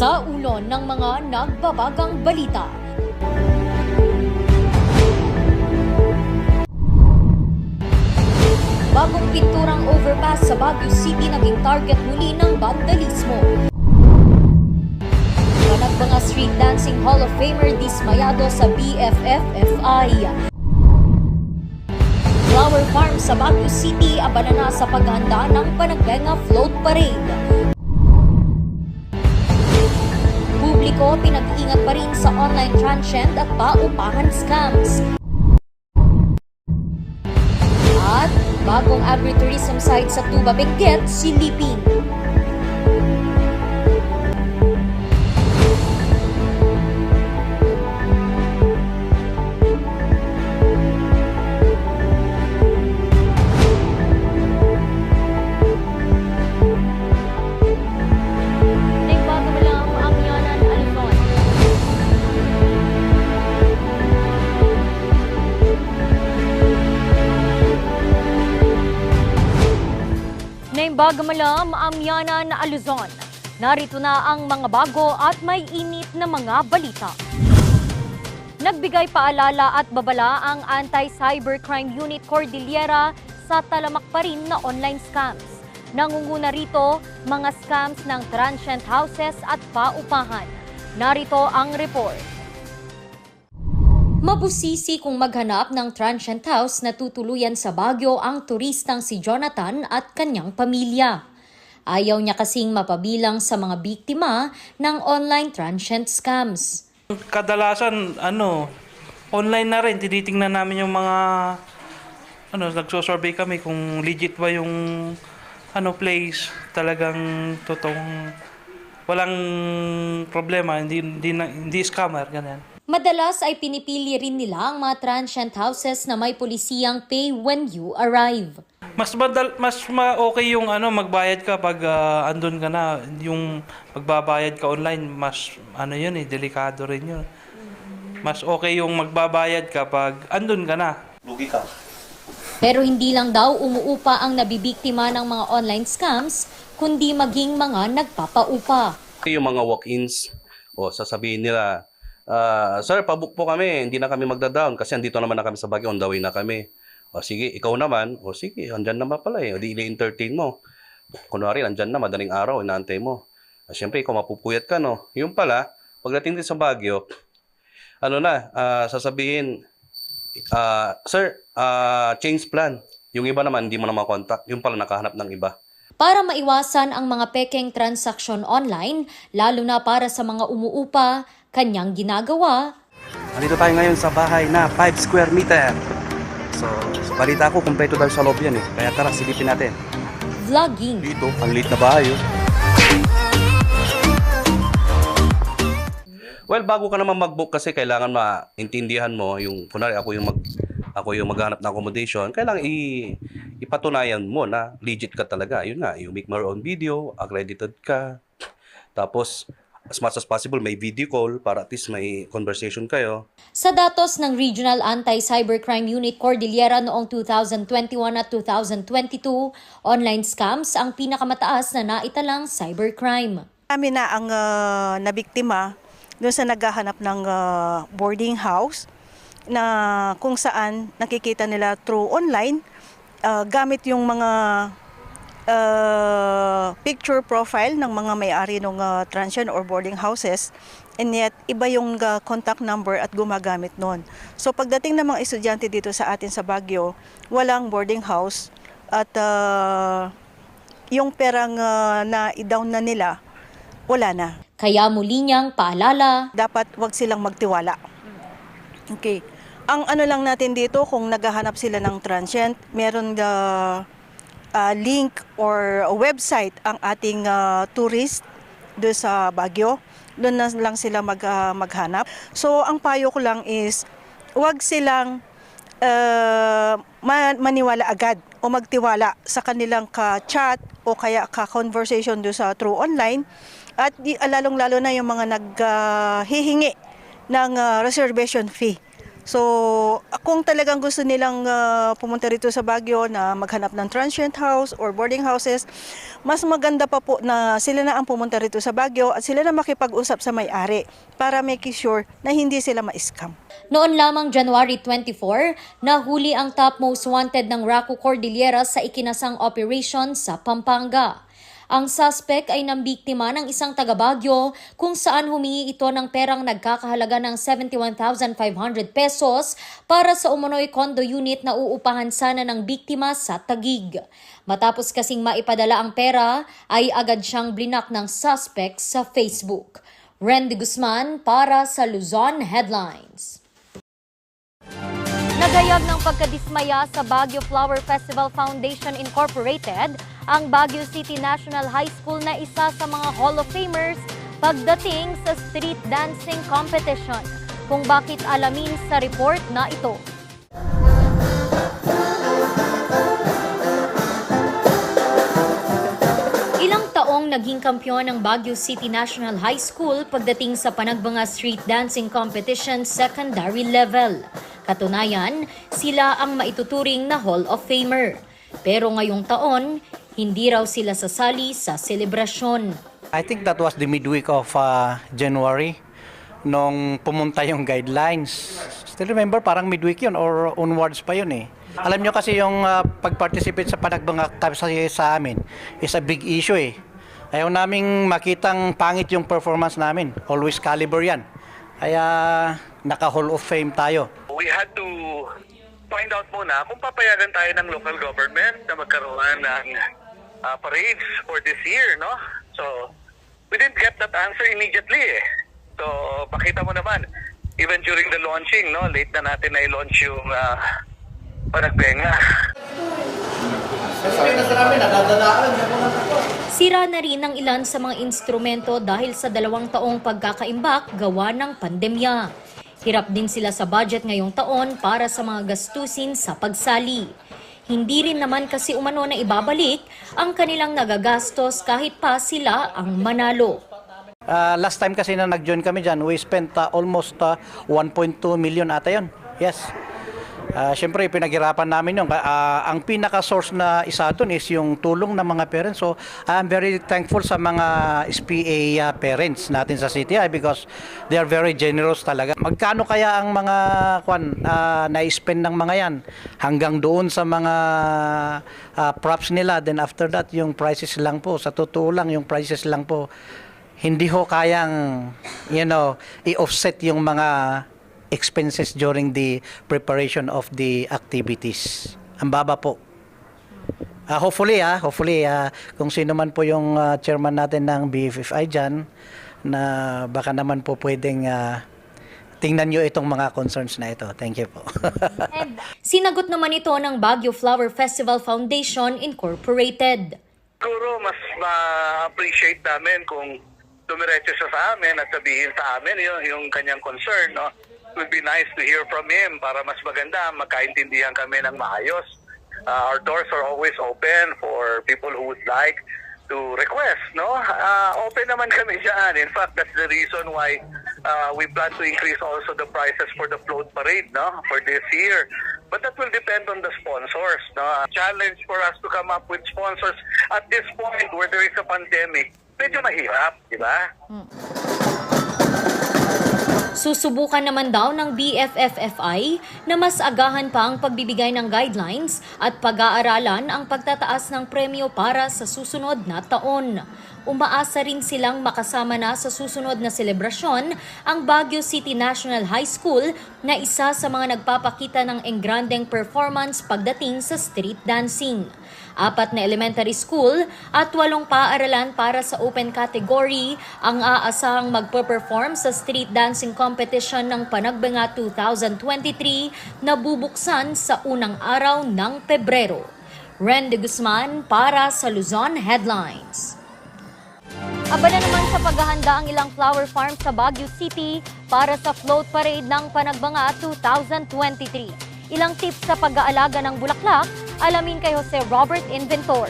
Sa ulo ng mga nagbabagang balita. Bagong pinturang overpass sa Baguio City naging target muli ng vandalismo. Managbanga Street Dancing Hall of Famer dismayado sa BFF-FI. Flower Farm sa Baguio City abala na sa paghahanda ng Panagbenga Float Parade. Publiko pinag-iingat pa rin sa online transient at paupahan scams. At bagong agritourism site sa Tuba Benguet, silipin. Bagamalam, Amyana na Luzon. Narito na ang mga bago at may init na mga balita. Nagbigay paalala at babala ang Anti-Cybercrime Unit Cordillera sa talamak pa rin na online scams. Nangunguna rito mga scams ng transient houses at paupahan. Narito ang report. Mabusisi kung maghanap ng transient house na tutuluyan sa Baguio ang turistang si Jonathan at kanyang pamilya. Ayaw niya kasing mapabilang sa mga biktima ng online transient scams. Kadalasan, online na rin. Tinitingnan namin yung mga, nagsosurvey kami kung legit ba yung, place. Talagang totoong, walang problema, hindi scammer, ganyan. Madalas ay pinipili rin nila ang mga transient houses na may polisiyang pay when you arrive. Mas okay yung magbayad ka pag andun ka na. Yung magbabayad ka online, mas delikado rin yun. Mas okay yung magbabayad ka pag andun ka na. Lugi ka. Pero hindi lang daw umuupa ang nabibiktima ng mga online scams, kundi maging mga nagpapaupa. Yung mga walk-ins, sasabihin nila, sir, pabook po kami, hindi na kami magda-down kasi andito naman na kami sa Baguio, on the way na kami. O sige, ikaw naman, sige, andyan naman pala di i-entertain mo. Kunwari, andyan na, madaling araw, inaantay mo. Siyempre, ikaw mapupuyat ka, no? Yung pala, pagdating din sa Baguio, sasabihin, sir, change plan. Yung iba naman, hindi mo na makontak. Yung pala, nakahanap ng iba. Para maiwasan ang mga pekeng transaksyon online, lalo na para sa mga umuupa, kanyang ginagawa. Nandito tayo ngayon sa bahay na 5 square meter. So, sa balita ko, kumpleto daw sa loob yan eh. Kaya tara, silipin natin. Vlogging. Dito, ang liit na bahay oh. Well, bago ka naman mag-book kasi kailangan maintindihan mo yung, kunwari ako yung maghanap ng accommodation, kailangan ipatunayan mo na legit ka talaga. Yun nga, you make your own video, accredited ka. Tapos, as much as possible, may video call para at least may conversation kayo. Sa datos ng Regional Anti-Cybercrime Unit Cordillera noong 2021 at 2022, online scams ang pinakamataas na naitalang cybercrime. Kami na ang nabiktima doon sa naghahanap ng boarding house na kung saan nakikita nila through online gamit yung mga picture profile ng mga may-ari ng transient or boarding houses, and yet iba yung contact number at gumagamit nun. So pagdating ng mga estudyante dito sa atin sa Baguio, walang boarding house at yung perang na i-down na nila, wala na. Kaya muli niyang paalala, dapat wag silang magtiwala. Okay. Ang lang natin dito, kung naghahanap sila ng transient, meron link or website ang ating tourist doon sa Baguio. Doon na lang sila maghanap. So, ang payo ko lang is, huwag silang maniwala agad o magtiwala sa kanilang ka-chat o kaya ka-conversation doon sa through online. At lalong-lalo na yung mga naghihingi ng reservation fee. So, kung talagang gusto nilang pumunta rito sa Baguio na maghanap ng transient house or boarding houses, mas maganda pa po na sila na ang pumunta rito sa Baguio at sila na makipag-usap sa may-ari para make sure na hindi sila ma-scam. Noon lamang January 24, nahuli ang top most wanted ng Raco Cordillera sa ikinasang operation sa Pampanga. Ang suspect ay nambiktima ng isang taga-Baguio kung saan humingi ito ng perang nagkakahalaga ng 71,500 pesos para sa umunoy condo unit na uupahan sana ng biktima sa Taguig. Matapos kasing maipadala ang pera, ay agad siyang blinak ng suspect sa Facebook. Randy Guzman para sa Luzon Headlines. Nagayag ng pagkadismaya sa Baguio Flower Festival Foundation Incorporated ang Baguio City National High School na isa sa mga Hall of Famers pagdating sa street dancing competition. Kung bakit alamin sa report na ito. Ilang taong naging kampiyon ng Baguio City National High School pagdating sa Panagbanga Street Dancing Competition secondary level. Katunayan, sila ang maituturing na Hall of Famer. Pero ngayong taon, hindi raw sila sasali sa selebrasyon. I think that was the midweek of January nung pumunta yung guidelines. Still remember, parang midweek yun or onwards pa yun eh. Alam nyo kasi yung pag-participate sa Panagbanga kasi sa amin is a big issue eh. Ayaw naming makitang pangit yung performance namin. Always caliber yan. Kaya naka-Hall of Fame tayo. We had to find out muna kung papayagan tayo ng local government na magkaroon ng parades for this year, no? So, we didn't get that answer immediately eh. So, pakita mo naman, even during the launching, no? Late na natin na i-launch yung Panagbenga. Sira na rin ang ilan sa mga instrumento dahil sa 2 taong pagkakaimbak gawa ng pandemya. Hirap din sila sa budget ngayong taon para sa mga gastusin sa pagsali. Hindi rin naman kasi umano na ibabalik ang kanilang nagagastos kahit pa sila ang manalo. Last time kasi na nag-join kami dyan, we spent almost 1.2 million ata yun. Yes. Siyempre, pinaghirapan namin yun. Ang pinaka-source na isa doon is yung tulong ng mga parents. So, I'm very thankful sa mga SPA parents natin sa CTI because they are very generous talaga. Magkano kaya ang mga na-spend ng mga yan? Hanggang doon sa mga props nila. Then after that, yung prices lang po. Sa totoo lang, yung prices lang po. Hindi ho kayang, i-offset yung mga expenses during the preparation of the activities. Ang baba po. Hopefully, kung sino man po yung chairman natin ng BFFI dyan, na baka naman po pwedeng tingnan nyo itong mga concerns na ito. Thank you po. And sinagot naman ito ng Baguio Flower Festival Foundation Incorporated. Siguro mas ma-appreciate namin kung dumiretso siya sa amin at sabihin sa amin yung kanyang concern, no? It would be nice to hear from him para mas maganda, magkaintindihan kami ng maayos. Our doors are always open for people who would like to request, no? Open naman kami dyan. In fact, that's the reason why we plan to increase also the prices for the float parade, no? For this year. But that will depend on the sponsors, no? Challenge for us to come up with sponsors at this point where there is a pandemic, medyo mahirap, di ba? Susubukan naman daw ng BFFFI na mas agahan pa ang pagbibigay ng guidelines at pag-aaralan ang pagtataas ng premyo para sa susunod na taon. Umaasa rin silang makasama na sa susunod na selebrasyon ang Baguio City National High School na isa sa mga nagpapakita ng engrandeng performance pagdating sa street dancing. 4 na elementary school at 8 paaralan para sa open category ang aasahang magpe-perform sa street dancing competition ng Panagbenga 2023 na bubuksan sa unang araw ng Pebrero. Randy Guzman para sa Luzon Headlines. Aba na naman sa paghahanda ang ilang flower farm sa Baguio City para sa float parade ng Panagbenga 2023. Ilang tips sa pag-aalaga ng bulaklak, alamin kay Jose Robert Inventor.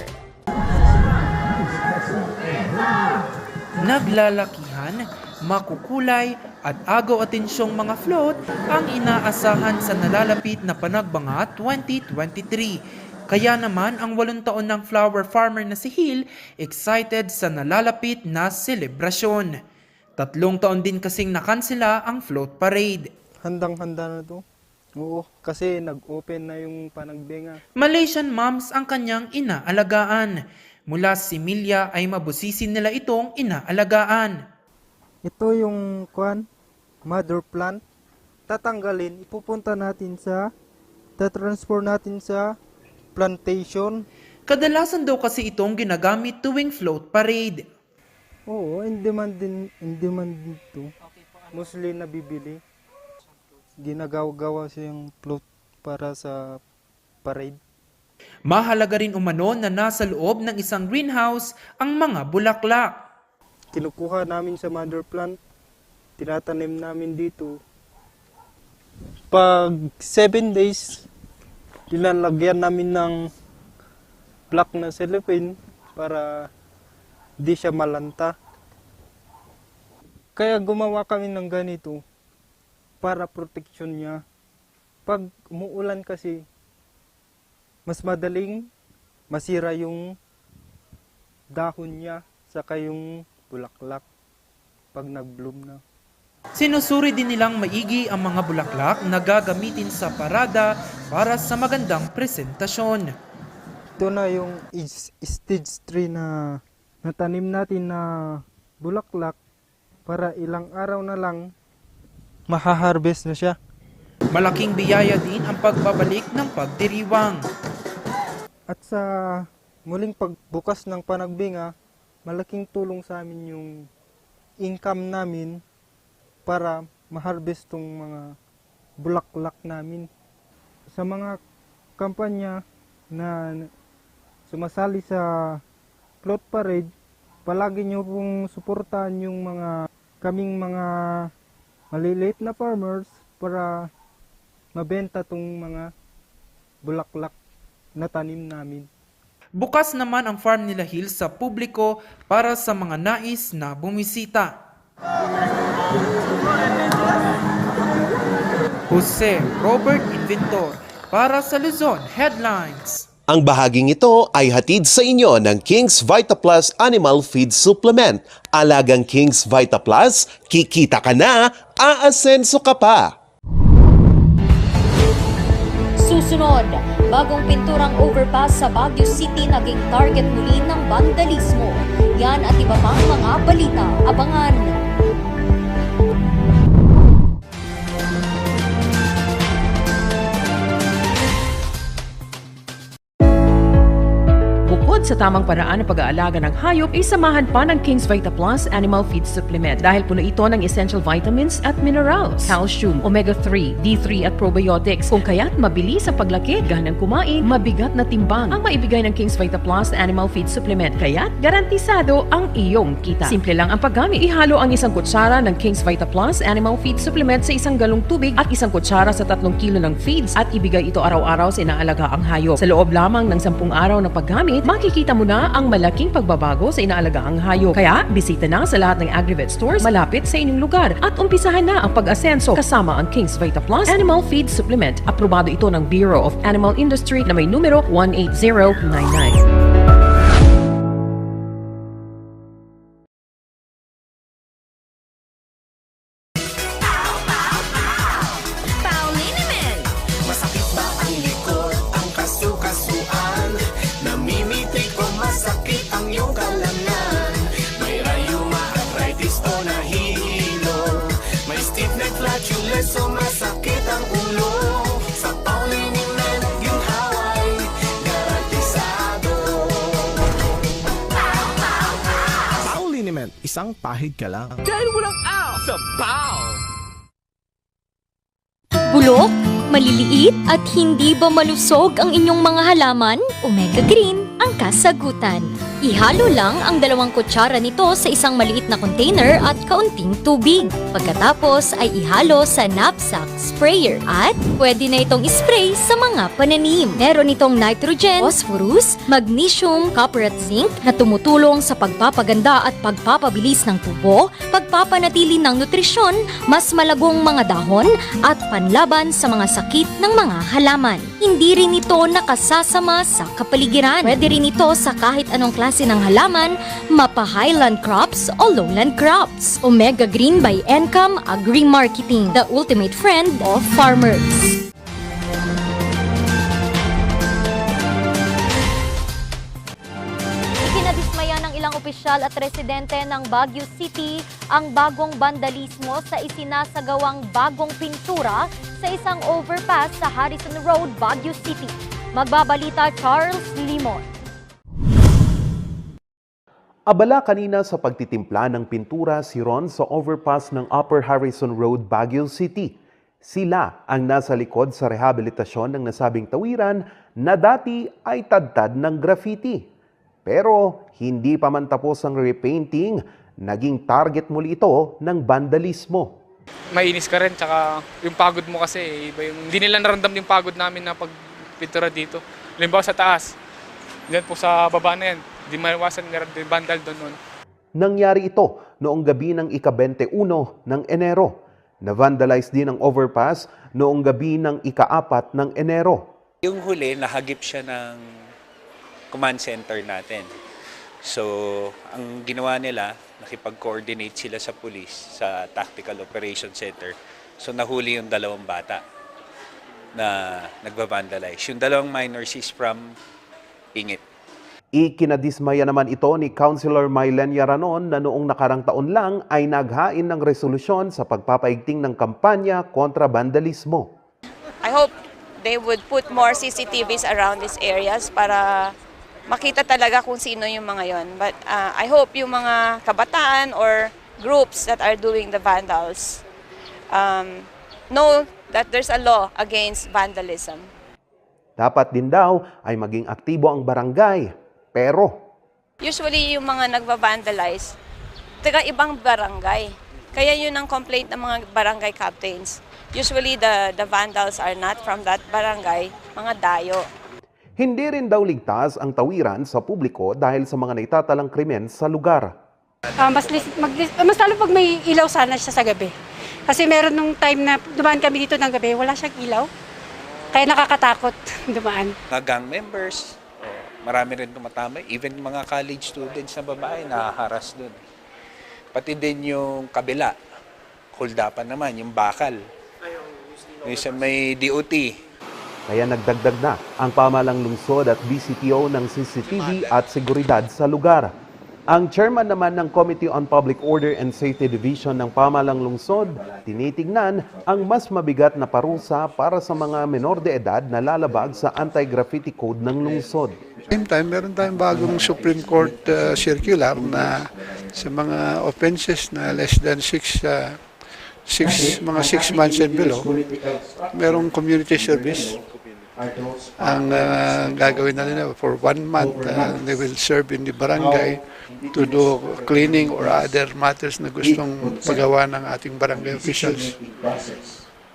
Naglalakihan makukulay at agaw atensyong mga float ang inaasahan sa nalalapit na Panagbanga 2023. Kaya naman ang 8 taon ng flower farmer na si Hill excited sa nalalapit na selebrasyon. 3 taon din kasing nakansela ang float parade. Handang-handa na to. Oo, kasi nag-open na yung Panagbanga. Malaysian moms ang kanyang inaalagaan. Mula similya ay mabusisin nila itong inaalagaan. Ito yung mother plant. Tatanggalin, ipupunta natin tatransfer natin sa plantation. Kadalasan daw kasi itong ginagamit tuwing float parade. Oo, in demand din to. Mostly nabibili. Ginagawa siyang float para sa parade. Mahalaga rin umano na nasa loob ng isang greenhouse ang mga bulaklak. Kinukuha namin sa mother plant, tinatanim namin dito. Pag 7 days, nilalagyan namin ng black na cellophane para di siya malanta. Kaya gumawa kami ng ganito para protection niya. Pag umuulan kasi, mas madaling masira yung dahon niya saka yung bulaklak pag nag-bloom na. Sinusuri din nilang maigi ang mga bulaklak na gagamitin sa parada para sa magandang presentasyon. Ito na yung stage 3 na natanim natin na bulaklak para ilang araw na lang mahaharvest na siya. Malaking biyaya din ang pagbabalik ng pagdiriwang. At sa muling pagbukas ng Panagbanga, malaking tulong sa amin yung income namin para maharvest tong mga bulaklak namin. Sa mga kampanya na sumasali sa float parade, palagi nyo pong suportahan yung kaming mga maliliit na farmers para mabenta tong mga bulaklak na tanim namin. Bukas naman ang farm nila Hill sa publiko para sa mga nais na bumisita. Jose Robert Inventor para sa Luzon Headlines. Ang bahaging ito ay hatid sa inyo ng King's Vita Plus Animal Feed Supplement. Alagang King's Vita Plus, kikita ka na, aasenso ka pa. Susunod, bagong pinturang overpass sa Baguio City naging target muli ng vandalismo. Yan at iba pang mga balita. Abangan! Bukod sa tamang paraan ng pag-aalaga ng hayop, isamahan pa ng King's Vita Plus Animal Feed Supplement dahil puno ito ng essential vitamins at minerals, calcium, omega-3, D3 at probiotics. Kung kaya't mabilis ang paglaki, ganang kumain, mabigat na timbang ang maibigay ng King's Vita Plus Animal Feed Supplement. Kaya't garantisado ang iyong kita. Simple lang ang paggamit. Ihalo ang 1 kutsara ng King's Vita Plus Animal Feed Supplement sa 1 galong tubig at 1 kutsara sa 3 kilo ng feeds at ibigay ito araw-araw sa inaalaga ang hayop. Sa loob lamang ng 10 araw ng paggamit, makikita mo na ang malaking pagbabago sa inaalagaang hayop. Kaya, bisita na sa lahat ng Agrivet stores malapit sa inyong lugar at umpisahan na ang pag-asenso kasama ang King's Vita Plus Animal Feed Supplement. Aprobado ito ng Bureau of Animal Industry na may numero 18099. So masakit ang ulo sa Pauliniment yung haway garantisado. Pauliniment, isang pahig ka lang. Dahil walang out sa PAW! Bulok, maliliit at hindi ba malusog ang inyong mga halaman? Omega Green ang kasagutan. Ihalo lang ang 2 kutsara nito sa isang maliit na container at kaunting tubig. Pagkatapos ay ihalo sa knapsack sprayer at pwede na itong ispray sa mga pananim. Meron itong nitrogen, phosphorus, magnesium, copper at zinc na tumutulong sa pagpapaganda at pagpapabilis ng tubo, pagpapanatili ng nutrisyon, mas malagong mga dahon at panlaban sa mga sakit ng mga halaman. Hindi rin ito nakasasama sa kapaligiran. Pwede rin ito sa kahit anong klase ng halaman, mapa highland crops o lowland crops. Omega Green by Encam Agri-Marketing, the ultimate friend of farmers. Ikinadismaya ng ilang opisyal at residente ng Baguio City ang bagong vandalismo sa isinasagawang bagong pintura sa isang overpass sa Harrison Road, Baguio City. Magbabalita Charles Limon. Abala kanina sa pagtitimpla ng pintura si Ron sa overpass ng Upper Harrison Road, Baguio City. Sila ang nasa likod sa rehabilitasyon ng nasabing tawiran na dati ay tadtad ng graffiti. Pero hindi pa man tapos ang repainting, naging target muli ito ng vandalismo. Mainis ka rin, tsaka yung pagod mo kasi, iba yung, hindi nila naramdam yung pagod namin na pagpintura dito. Halimbawa sa taas, diyan po sa baba na yan, di maiwasan yung vandal doon. Nangyari ito noong gabi ng ika-21 ng Enero. Na-vandalize din ang overpass noong gabi ng ika-4 ng Enero. Yung huli, nahagip siya ng command center natin. So, ang ginawa nila, nakipag-coordinate sila sa police, sa Tactical Operation Center. So, nahuli yung 2 bata na nagba-vandalize. Yung 2 minors is from Pingit. Ikinadismaya naman ito ni Councilor Mylenia Ranon na noong nakarang taon lang ay naghain ng resolusyon sa pagpapaigting ng kampanya kontra vandalismo. I hope they would put more CCTVs around these areas para makita talaga kung sino yung mga yon. But I hope yung mga kabataan or groups that are doing the vandals know that there's a law against vandalism. Dapat din daw ay maging aktibo ang barangay. Pero Usually yung mga nagva-vandalize, taga ibang barangay. Kaya yun ang complaint ng mga barangay captains. Usually the vandals are not from that barangay, mga dayo. hindi rin daw ligtas ang tawiran sa publiko dahil sa mga naitatalang krimen sa lugar. Mas lalo pag may ilaw sana siya sa gabi. Kasi meron nung time na dumaan kami dito ng gabi, wala siyang ilaw. Kaya nakakatakot dumaan. Mga gang members, marami rin tumatama. Even mga college students na babae, nahaharas doon. Pati din yung kabila, huldapan naman, yung bakal. Yung may DOT. Kaya nagdagdag na ang pamalang lungsod at BCPO ng CCTV at seguridad sa lugar. Ang chairman naman ng Committee on Public Order and Safety Division ng pamalang lungsod, tinitignan ang mas mabigat na parusa para sa mga menor de edad na lalabag sa anti-graffiti code ng lungsod. Same time, meron tayong bagong Supreme Court circular na sa mga offenses na less than 6 months and below, merong community service. Ang gagawin na nila for 1 month, they will serve in the barangay to do cleaning or other matters na gustong pagawa ng ating barangay officials,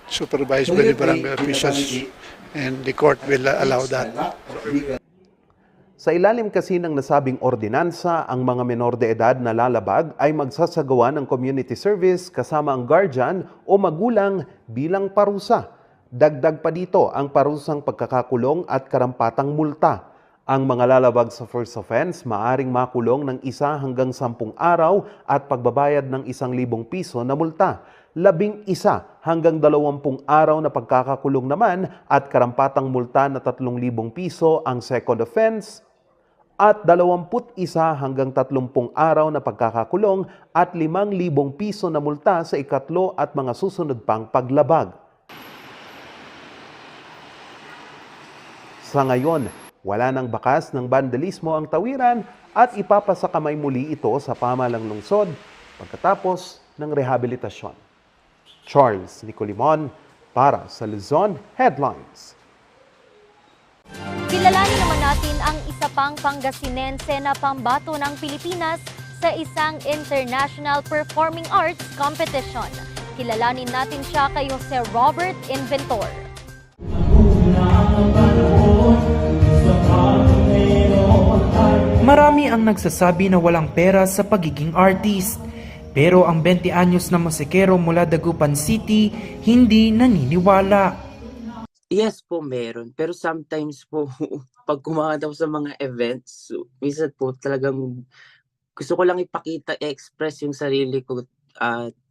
supervised by the barangay officials, and the court will allow that. Sa ilalim kasi ng nasabing ordinansa, ang mga menor de edad na lalabag ay magsasagawa ng community service kasama ang guardian o magulang bilang parusa. Dagdag pa dito ang parusang pagkakakulong at karampatang multa. Ang mga lalabag sa first offense maaring makulong ng 1 hanggang 10 araw at pagbabayad ng 1,000 piso na multa. 11 hanggang 20 araw na pagkakakulong naman at karampatang multa na 3,000 piso ang second offense at 21 hanggang 30 araw na pagkakakulong at 5,000 piso na multa sa ikatlo at mga susunod pang paglabag. Sa ngayon, wala nang bakas ng vandalismo ang tawiran at ipapasakamay muli ito sa pamalang lungsod pagkatapos ng rehabilitasyon. Charles Nicolimon para sa Luzon Headlines. Kilalanin naman natin natin ang isa pang Pangasinense na pambato ng Pilipinas sa isang International Performing Arts Competition. Kilalanin natin siya kay Jose Robert Inventor. Marami ang nagsasabi na walang pera sa pagiging artist. Pero ang 20 anyos na musikero mula Dagupan City hindi naniniwala. Yes po, meron. Pero sometimes po, pag kumakanta po sa mga events, minsan po talagang gusto ko lang ipakita, i-express yung sarili ko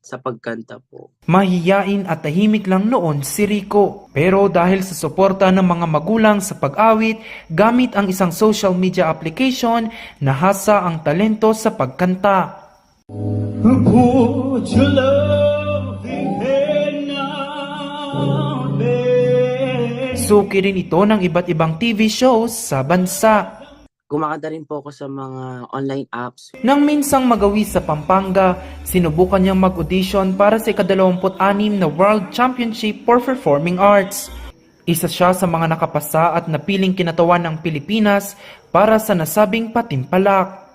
sa pagkanta po. Mahiyain at tahimik lang noon si Rico. Pero dahil sa suporta ng mga magulang sa pag-awit, gamit ang isang social media application, nahasa ang talento sa pagkanta. Put your loving hand on me. Suki rin ito ng iba't ibang TV shows sa bansa. Kumakanta rin po ako sa mga online apps. Nang minsang magawi sa Pampanga, sinubukan niyang mag-audition para sa ika-26 na World Championship for Performing Arts. Isa siya sa mga nakapasa at napiling kinatawan ng Pilipinas para sa nasabing patimpalak.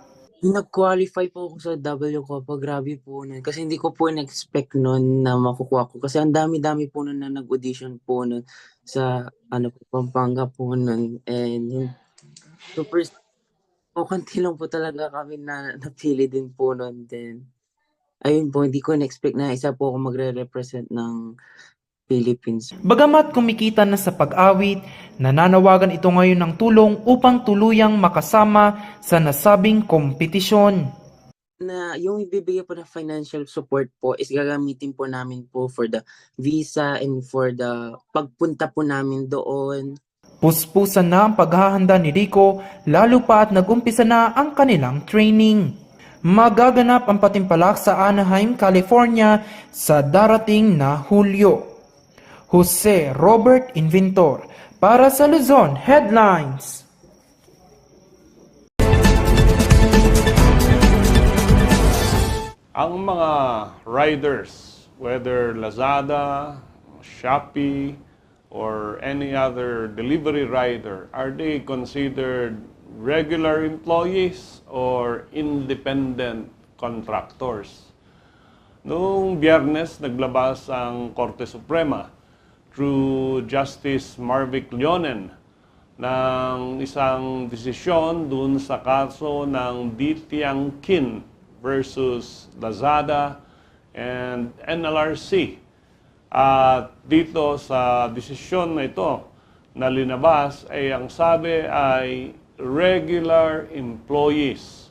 Nag-qualify po ako sa WCOPA, grabe po nun. Kasi hindi ko po in-expect nun na makukuha ko. Kasi ang dami-dami po nun na nag-audition po nun sa Pampanga po nun. And super, konti lang po talaga kami na napili din po nun. Then, ayun po, hindi ko in-expect na isa po ako magre-represent ng Philippines. Bagamat kumikita na sa pag-awit, nananawagan ito ngayon ng tulong upang tuluyang makasama sa nasabing kompetisyon. Na yung ibibigay po na financial support po is gagamitin po namin po for the visa and for the pagpunta po namin doon. Puspusan na ang paghahanda ni Rico, lalo pa at nag-umpisa na ang kanilang training. Magaganap ang patimpalak sa Anaheim, California sa darating na Hulyo. Jose Robert Inventor para sa Luzon Headlines. Ang mga riders, whether Lazada, Shopee, or any other delivery rider, are they considered regular employees or independent contractors? Noong Biyernes, naglabas ang Korte Suprema through Justice Marvick Leonen ng isang desisyon dun sa kaso ng Di Tiang Kin versus Lazada and NLRC. At dito sa desisyon na ito na linabas ay ang sabi ay regular employees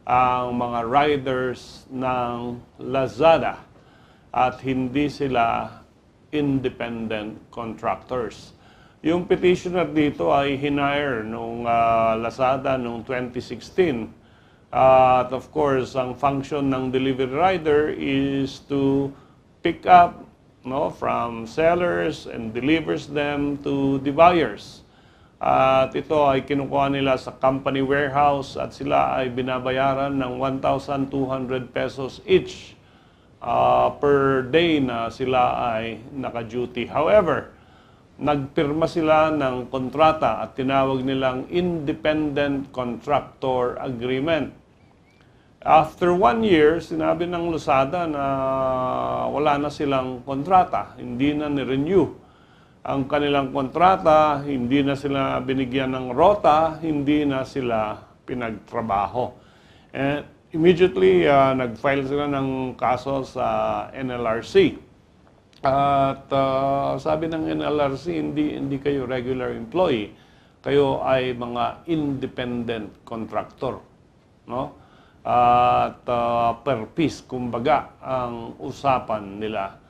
ang mga riders ng Lazada at hindi sila independent contractors. Yung petitioner dito ay hinire nung Lazada noong 2016. At of course, ang function ng delivery rider is to pick up from sellers and delivers them to the buyers. At ito ay kinukuha nila sa company warehouse at sila ay binabayaran ng 1,200 pesos each per day na sila ay naka-duty. However, nagpirma sila ng kontrata at tinawag nilang Independent Contractor Agreement. After 1 year, sinabi ng Lazada na wala na silang kontrata, hindi na ni-renew ang kanilang kontrata, hindi na sila binigyan ng rota, hindi na sila pinagtrabaho. And immediately, nag-file sila ng kaso sa NLRC. At sabi ng NLRC, hindi kayo regular employee, kayo ay mga independent contractor. No? At per piece, kumbaga, ang usapan nila.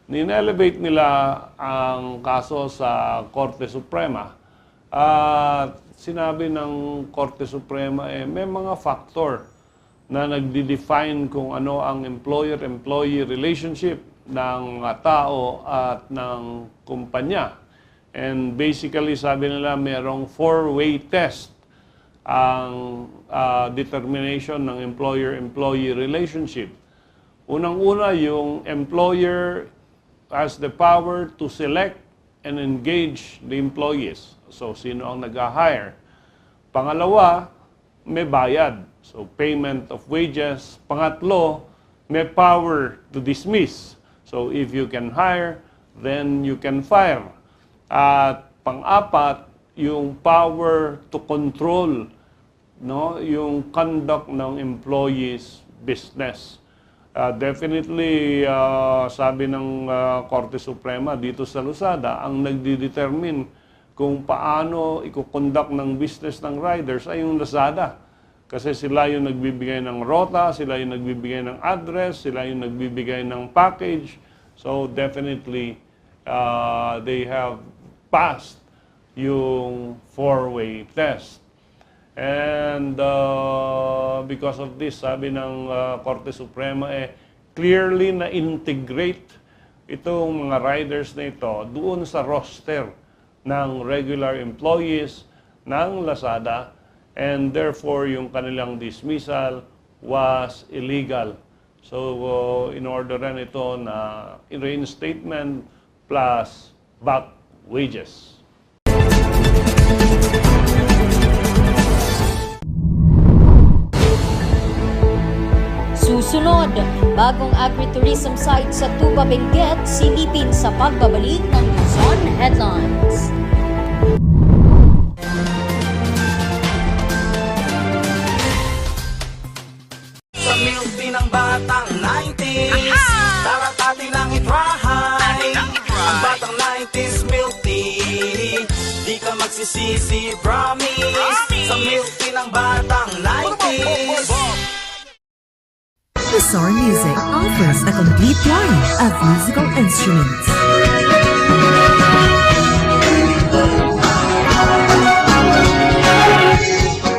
Nin-elevate nila ang kaso sa Korte Suprema. At sinabi ng Korte Suprema, may mga factor na nagdi-define kung ano ang employer-employee relationship ng tao at ng kumpanya. And basically, sabi nila, merong 4-way test ang determination ng employer-employee relationship. Unang-una, yung employer has the power to select and engage the employees. So, sino ang nag-hire? Pangalawa, may bayad. So, payment of wages. Pangatlo, may power to dismiss. So, if you can hire, then you can fire. At pang-apat, yung power to control, no, yung conduct ng employees' business. Definitely, sabi ng Korte Suprema dito sa Luzada, ang nagdidetermine kung paano i-conduct ng business ng riders ay yung Lazada. Kasi sila yung nagbibigay ng rota, sila yung nagbibigay ng address, sila yung nagbibigay ng package. So definitely, they have passed yung four-way test. And because of this, sabi ng Korte Suprema, clearly na-integrate itong mga riders na ito doon sa roster ng regular employees ng Lazada, and therefore yung kanilang dismissal was illegal. So in order rin ito na reinstatement plus back wages. Susunod, bagong agritourism site sa Tuba Benguet silipin sa pagbabalik ng Luzon Headlines. Sa milk din ng batang 90s, dapat atin lang i-try. Ang batang 90s milk tea, di ka magsisisi, promise. Sa milk din ng batang 90s. Bizarre Music offers a complete line of musical instruments.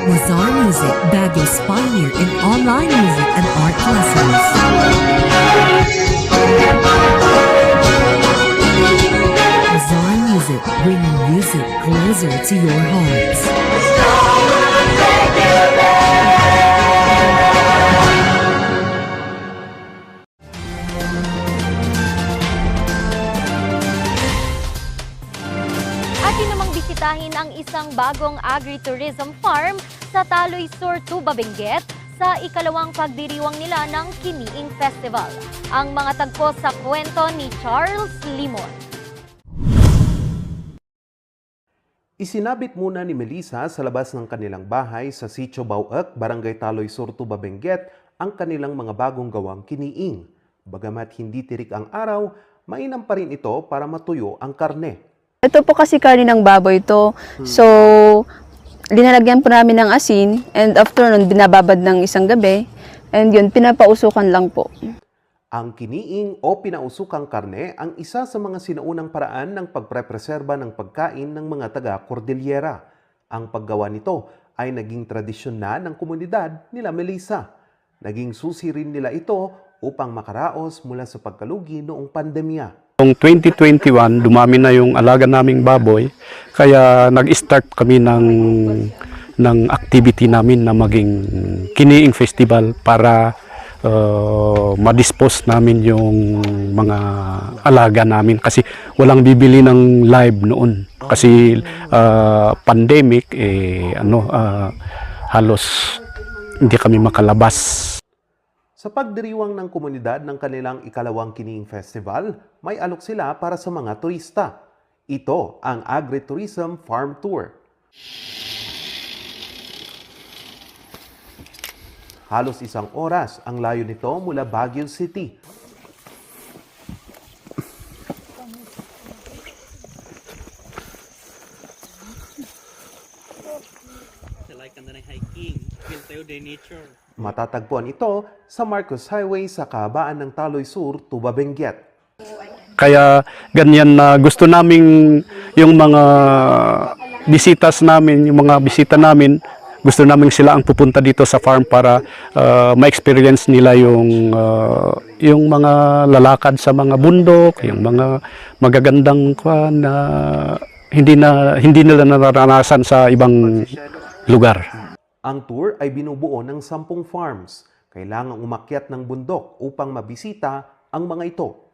Bizarre Music, Baguio's pioneer in online music and art lessons. Bizarre Music, bringing music closer to your hearts. Atin namang bisitahin ang isang bagong agritourism farm sa Taloy Sur, Tuba Benguet sa ikalawang pagdiriwang nila ng Kiniing Festival. Ang mga tagpo sa kwento ni Charles Limon. Isinabit muna ni Melissa sa labas ng kanilang bahay sa Sitio Bauek, Barangay Taloy Sur, Tuba Benguet ang kanilang mga bagong gawang kiniing. Bagamat hindi tirik ang araw, mainam pa rin ito para matuyo ang karne. Ito po kasi karne ng baboy ito. So, linalagyan po namin ng asin and after nun, binababad ng isang gabi and yun, pinapausukan lang po. Ang kiniing o pinausukang karne ang isa sa mga sinaunang paraan ng pagprepreserba ng pagkain ng mga taga-Cordillera. Ang paggawa nito ay naging tradisyon na ng komunidad nila Melissa. Naging susi rin nila ito upang makaraos mula sa pagkalugi noong pandemya. Noong 2021, dumami na yung alaga naming baboy, kaya nag-start kami ng activity namin na maging Kiniing Festival para ma-dispose namin yung mga alaga namin kasi walang bibili ng live noon kasi pandemic halos hindi kami makalabas. Sa pagdiriwang ng komunidad ng kanilang ikalawang Kiniing Festival, may alok sila para sa mga turista. Ito ang Agritourism Farm Tour. Halos 1 oras ang layo nito mula Baguio City. Matatagpuan ito sa Marcos Highway sa kahabaan ng Taloy Sur, Tuba Benguet. Kaya ganyan na gusto naming yung mga bisita namin, gusto namin sila ang pupunta dito sa farm para ma-experience nila yung mga lalakad sa mga bundok, yung mga magagandang na hindi nila naranasan sa ibang lugar. Ang tour ay binubuo ng 10 farms. Kailangang umakyat ng bundok upang mabisita ang mga ito.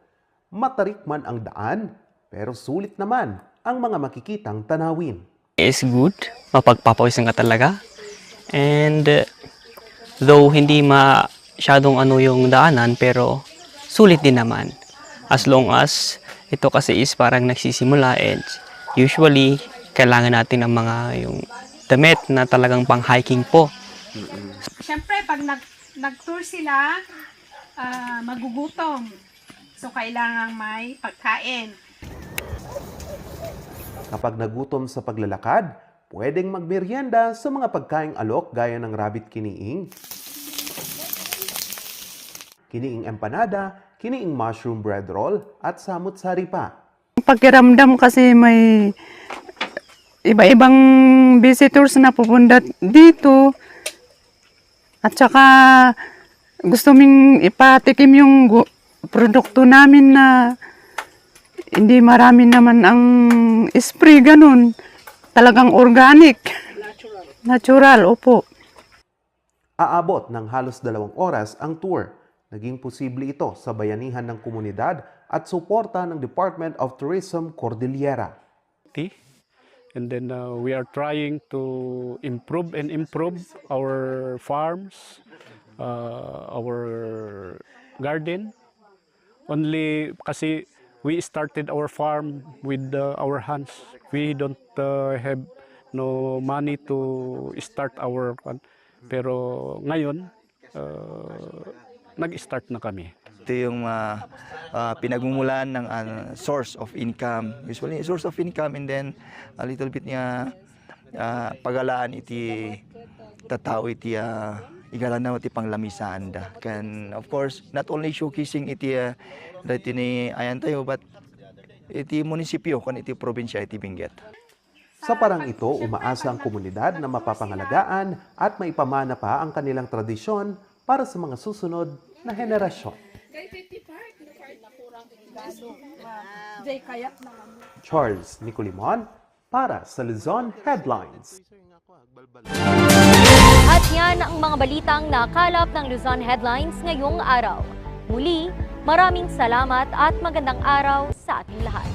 Matarik man ang daan, pero sulit naman ang mga makikitang tanawin. Is good, mapagpapawisan ka talaga. And though hindi masyadong yung daanan, pero sulit din naman. As long as ito kasi is parang nagsisimula, and usually kailangan natin ng mga yung damit na talagang pang hiking po. Siyempre, pag nag-tour sila, magugutom. So, kailangan may pagkain. Kapag nagutom sa paglalakad, pwedeng magmerienda sa mga pagkaing alok gaya ng rabbit kiniing, kiniing empanada, kiniing mushroom bread roll, at samut-sari pa. Pakiramdam kasi may iba-ibang visitors na pupunta dito. At saka gusto ming ipatikim yung produkto namin na hindi marami naman ang spray, ganun. Talagang organic. Natural, opo. Aabot ng halos 2 oras ang tour. Naging posible ito sa bayanihan ng komunidad at suporta ng Department of Tourism Cordillera. And then we are trying to improve our farms, our garden. Only kasi we started our farm with our hands. We don't have no money to start our farm. Pero ngayon, nag-start na kami. Ito yung pinagmumulan ng source of income. Usually, source of income, and then a little bit niya pagalaan iti tatao iti igala iti panglamisaan da. Can of course not only showcasing iti dati ni ayan tayo, but iti munisipyo kan iti probinsya iti Benguet. Sa parang ito, umaasa ang komunidad na mapapangalagaan at maipamana pa ang kanilang tradisyon para sa mga susunod na henerasyon. Charles Nicolimon para sa Luzon Headlines. At yan ang mga balitang nakalap ng Luzon Headlines ngayong araw. Muli, maraming salamat at magandang araw sa ating lahat.